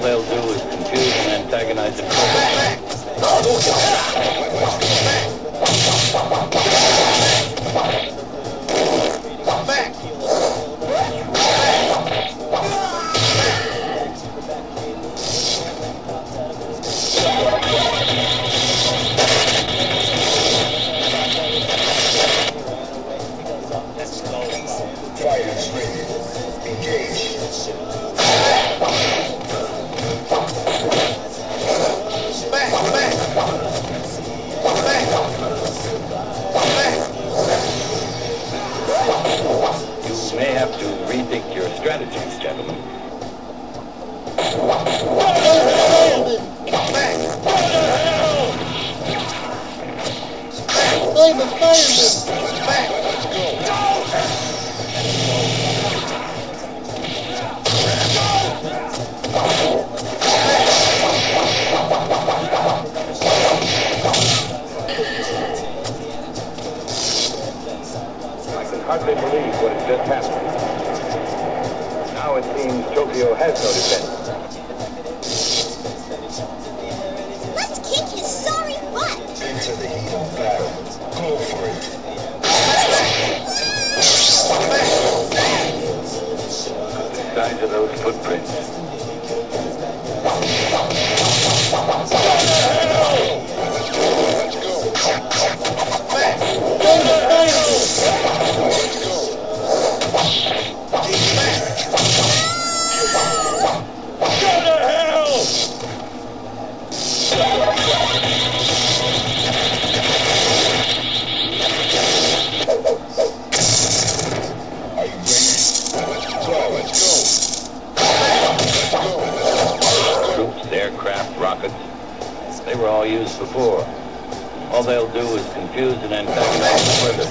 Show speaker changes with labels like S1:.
S1: they'll do is confuse and antagonize him further.
S2: Fighters ready. Engage.
S1: You may have to rethink your strategies, gentlemen.
S3: I'm a fireman!
S2: Let's go!
S1: I can hardly believe what has just happened. Now it seems Tokyo has no defense.
S4: Let's kick his sorry butt!
S2: Into the heat of battle. Go for it.
S1: The size of those footprints.
S2: Let's go.
S1: Troops, aircraft, rockets. They were all used before. All they'll do is confuse and antagonize further.